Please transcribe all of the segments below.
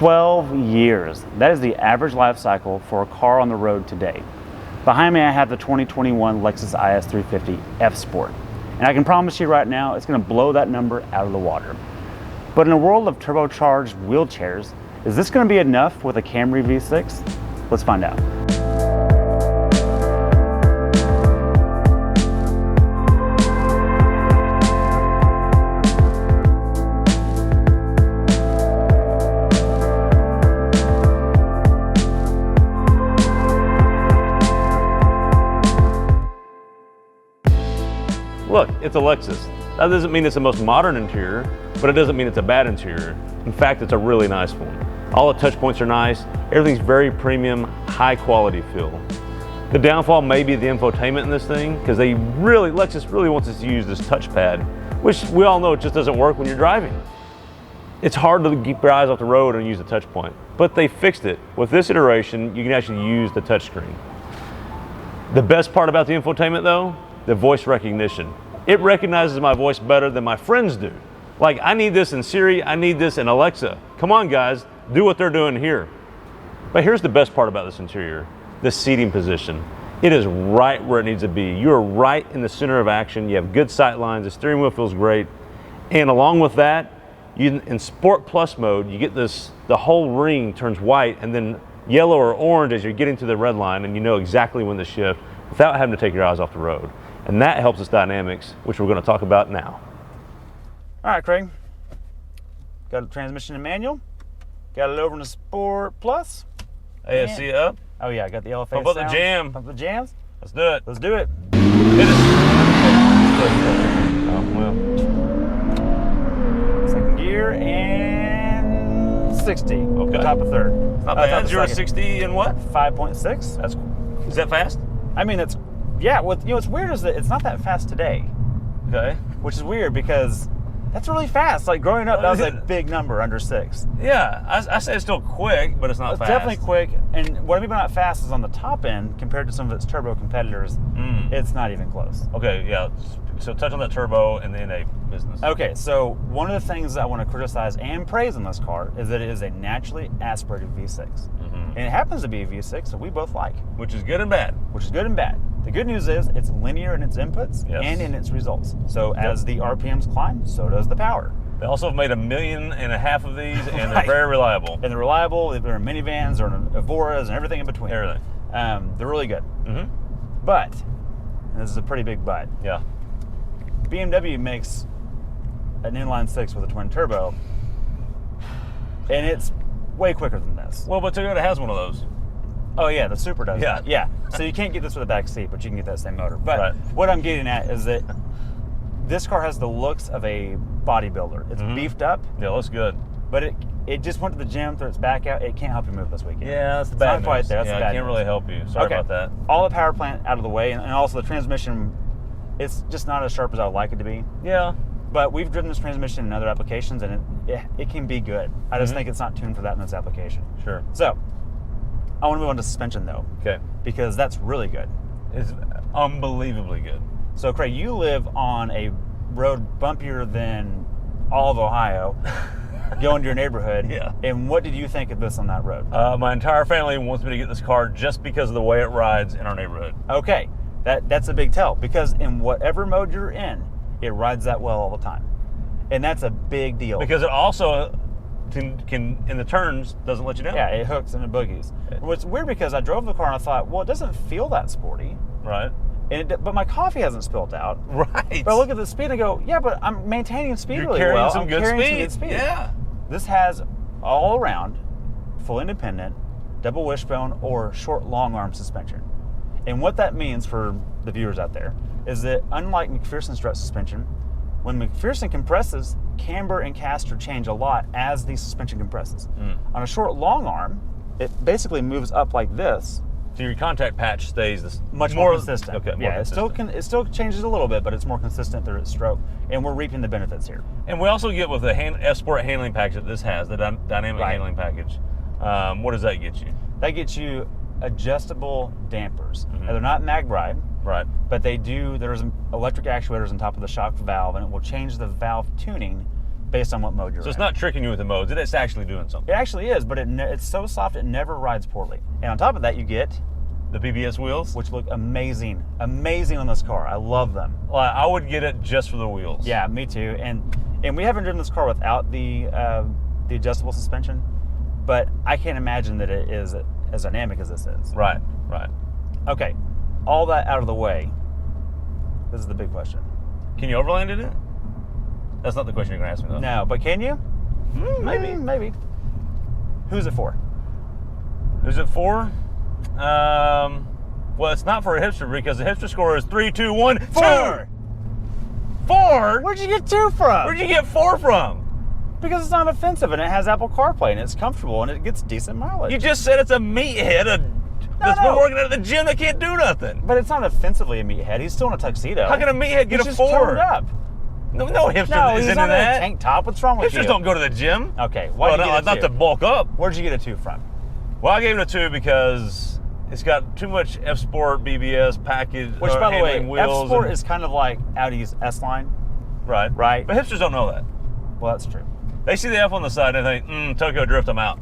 12 years. That is the average life cycle for a car on the road today. Behind me, I have the 2021 Lexus IS350 F Sport. And I can promise you right now, it's going to blow that number out of the water. But in a world of turbocharged wheelchairs, is this going to be enough with a Camry V6? Let's find out. Look, it's a Lexus. That doesn't mean it's the most modern interior, but it doesn't mean it's a bad interior. In fact, it's a really nice one. All the touch points are nice. Everything's very premium, high quality feel. The downfall may be the infotainment in this thing, because Lexus really wants us to use this touchpad, which we all know it just doesn't work when you're driving. It's hard to keep your eyes off the road and use the touch point, but they fixed it. With this iteration, you can actually use the touchscreen. The best part about the infotainment though, the voice recognition. It recognizes my voice better than my friends do. Like, I need this in Siri, I need this in Alexa. Come on guys, do what they're doing here. But here's the best part about this interior, the seating position. It is right where it needs to be. You're right in the center of action. You have good sight lines, the steering wheel feels great. And along with that, in Sport Plus mode, you get the whole ring turns white and then yellow or orange as you're getting to the red line, and you know exactly when to shift without having to take your eyes off the road. And that helps us dynamics, which we're going to talk about now. All right, Craig. Got a transmission and manual. Got it over in the Sport Plus. ASC up. Oh yeah, I got the LFA Pump up the sounds. jam. Pump the jams. Let's do it. Let's do it. Hit it. Oh, well. Second gear and 60. Okay. Top of third. Not bad. 0 to 60 in what? 5.6. Is that fast? I mean, it's, yeah, what's weird is that it's not that fast today. Okay. Which is weird because that's really fast. Like growing up, that was a big number, under 6. Yeah, I say it's still quick, but it's not fast. It's definitely quick. And what I mean by not fast is on the top end, compared to some of its turbo competitors, it's not even close. Okay, yeah. So touch on that turbo and the NA business. Okay, so one of the things I want to criticize and praise in this car is that it is a naturally aspirated V6. And it happens to be a V6 that we both like. Which is good and bad. Which is good and bad. The good news is it's linear in its inputs and in its results. So as the RPMs climb, so does the power. They also have made 1.5 million of these, and they're very reliable. And they're reliable. They're in minivans, they're in Evoras, and everything in between. Everything. They're really good. But, and this is a pretty big but, yeah, BMW makes an inline 6 with a twin turbo, and it's way quicker than this. Well, but Toyota has one of those. Oh yeah, the Super does. Yeah. That. Yeah. So you can't get this with a back seat, but you can get that same motor. But what I'm getting at is that this car has the looks of a bodybuilder. It's beefed up. Yeah, it looks good. But it just went to the gym, threw its back out. It can't help you move this weekend. Yeah, that's the bad news. Not quite there. That's the bad I can't news. really help you. Sorry about that. All the power plant out of the way, and also the transmission, it's just not as sharp as I would like it to be. Yeah. But we've driven this transmission in other applications, and it can be good. I just think it's not tuned for that in this application. Sure. So, I want to move on to suspension though. Okay. Because that's really good. It's unbelievably good. So Craig, you live on a road bumpier than all of Ohio, going to your neighborhood. Yeah. And what did you think of this on that road? My entire family wants me to get this car just because of the way it rides in our neighborhood. Okay. That's a big tell, because in whatever mode you're in, it rides that well all the time. And that's a big deal. Because it also can in the turns doesn't let you down. Yeah, it hooks and it boogies. What's weird, because I drove the car and I thought, well, it doesn't feel that sporty. Right. But my coffee hasn't spilled out. Right. But I look at the speed and I go, yeah, but I'm maintaining speed really carrying well. Some I'm good carrying speed. Some good speed. Yeah. This has all around, full independent, double wishbone, or short long arm suspension. And what that means for the viewers out there is that unlike McPherson strut suspension, when McPherson compresses, camber and caster change a lot as the suspension compresses. On a short long arm, it basically moves up like this. So your contact patch stays this much more consistent. Okay. Yeah, it still changes a little bit, but it's more consistent through its stroke, and we're reaping the benefits here. And we also get with the F Sport handling package that this has, the dynamic handling package. What does that get you? That gets you adjustable dampers. Now, they're not mag ride. Right. But there's electric actuators on top of the shock valve, and it will change the valve tuning based on what mode you're in. So it's not tricking you with the modes. It's actually doing something. It actually is, but it's so soft it never rides poorly. And on top of that, you get the BBS wheels, which look amazing on this car. I love them. Well, I would get it just for the wheels. Yeah, me too. And we haven't driven this car without the adjustable suspension, but I can't imagine that it is as dynamic as this is. Right. Okay, all that out of the way. This is the big question. Can you overland in it? That's not the question you're going to ask me, though. No, but can you? Maybe. Maybe. Who's it for? Who's it for? Well, it's not for a hipster because the hipster score is 3, 2, 1, 4. 4? Where'd you get 2 from? Where'd you get 4 from? Because it's not offensive and it has Apple CarPlay and it's comfortable and it gets decent mileage. You just said it's a meathead that's been working at the gym that can't do nothing. But it's not offensively a meathead. He's still in a tuxedo. How can a meathead get He's a just 4? toned up. No hipster No, is he's into not in a that. tank top. What's wrong with you? Hipsters don't go to the gym. Okay, why did you get a 2? Not to bulk up. Where'd you get a 2 from? Well, I gave it a 2 because it's got too much F Sport BBS package. Which, by the way, F wheels Sport is kind of like Audi's S line. Right. But hipsters don't know that. Well, that's true. They see the F on the side and they think, Tokyo Drift, I'm out.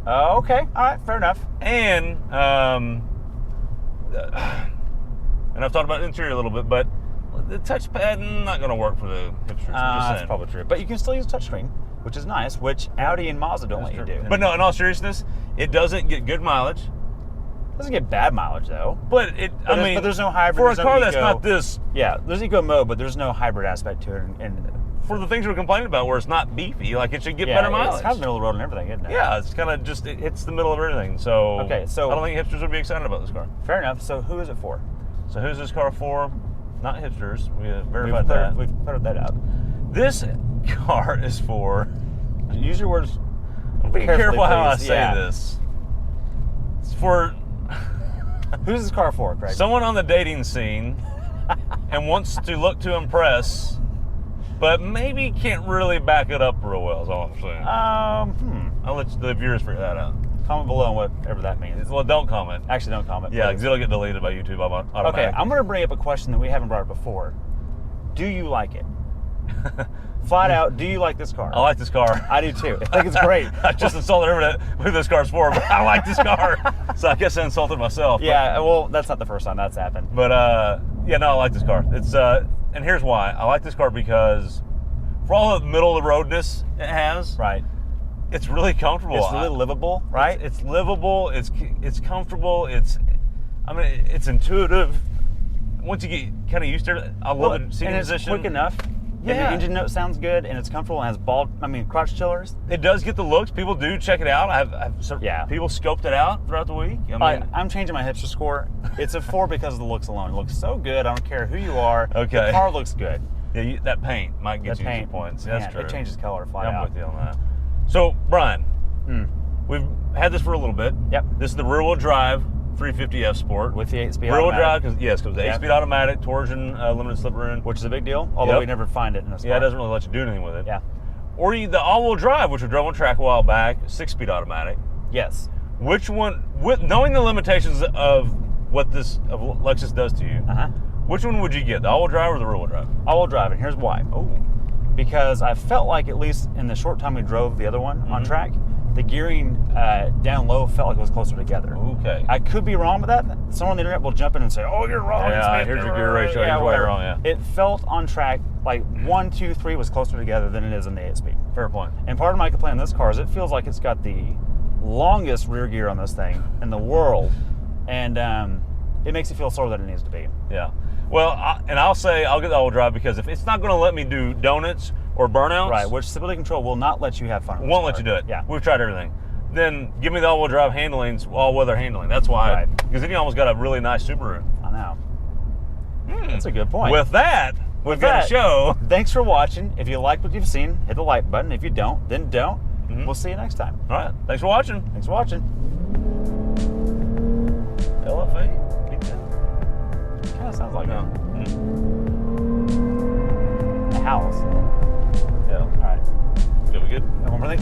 Oh, okay. All right, fair enough. And I've talked about the interior a little bit, but the touchpad not going to work for the hipsters. That's probably true. But you can still use touchscreen, which is nice, which Audi and Mazda don't let you do. But no, in all seriousness, it doesn't get good mileage. It doesn't get bad mileage, though. But but there's no hybrid. For a car that's not this. Yeah, there's eco mode, but there's no hybrid aspect to it. And for the things we're complaining about, where it's not beefy, like it should get better mileage. It's kind of middle of the road and everything, isn't it? Yeah, it's kind of just, it hits the middle of everything. So, okay, so I don't think hipsters would be excited about this car. Fair enough. So who is it for? So who's this car for? Not hipsters. We verified that. We've cleared that up. This car is for. Use your words. Be careful how I say this. It's for. Who's this car for, Craig? Someone on the dating scene and wants to look to impress, but maybe can't really back it up real well, is all I'm saying. I'll let the viewers figure that out. Comment below on whatever that means. Well, don't comment. Actually, don't comment. Yeah, because it'll get deleted by YouTube automatically. Okay, I'm going to bring up a question that we haven't brought up before. Do you like it? Flat out, do you like this car? I like this car. I do too. I think it's great. I just insulted everyone who this car's for, but I like this car. So I guess I insulted myself. Yeah, well, that's not the first time that's happened. But yeah, no, I like this car. It's and here's why. I like this car because for all the middle of the roadness it has, right? It's really comfortable. It's really livable, right? It's livable. It's comfortable. It's intuitive. Once you get kind of used to it, I love the seating position. It's quick enough. Yeah. And the engine note sounds good, and it's comfortable, and has crotch chillers. It does get the looks. People do check it out. I've people scoped it out throughout the week. I'm changing my hipster score. It's a 4 because of the looks alone. It looks so good. I don't care who you are. Okay. The car looks good. Yeah, that paint might get you 2 points. Yeah, that's true. It changes color flat out. I'm with you on that. So, Brian, we've had this for a little bit. Yep. This is the rear-wheel drive 350 F Sport. With the 8-speed rear-wheel automatic. drive, because it's the 8-speed automatic, torsion, limited slip ring. Which is a big deal, although we never find it in this car. Yeah, it doesn't really let you do anything with it. Yeah. Or the all-wheel drive, which we drove on track a while back, 6-speed automatic. Yes. Which one, knowing the limitations of what Lexus does to you, which one would you get, the all-wheel drive or the rear-wheel drive? All-wheel drive, and here's why. Oh. Because I felt like, at least in the short time we drove the other one on track, the gearing down low felt like it was closer together. Okay. I could be wrong with that. Someone on the internet will jump in and say, "Oh, you're wrong." Yeah, here's your gear ratio. Here's why you're wrong. Yeah. It felt on track like 1, 2, 3 was closer together than it is in the 8-speed. Fair point. And part of my complaint on this car is it feels like it's got the longest rear gear on this thing in the world, and it makes it feel slower than it needs to be. Yeah. Well, I'll say I'll get the all-wheel drive because if it's not going to let me do donuts or burnouts, right, which stability control will not let you have fun with. Won't let you do it. Yeah. We've tried everything. Then give me the all-wheel drive handlings, all-weather handling. That's why. Because then you almost got a really nice Subaru. I know. That's a good point. With that, we've got a show. Thanks for watching. If you like what you've seen, hit the like button. If you don't, then don't. We'll see you next time. All right. Thanks for watching. Thanks for watching. LFA? Kind of sounds like a house. Yeah. All right. Good, we good? One more thing.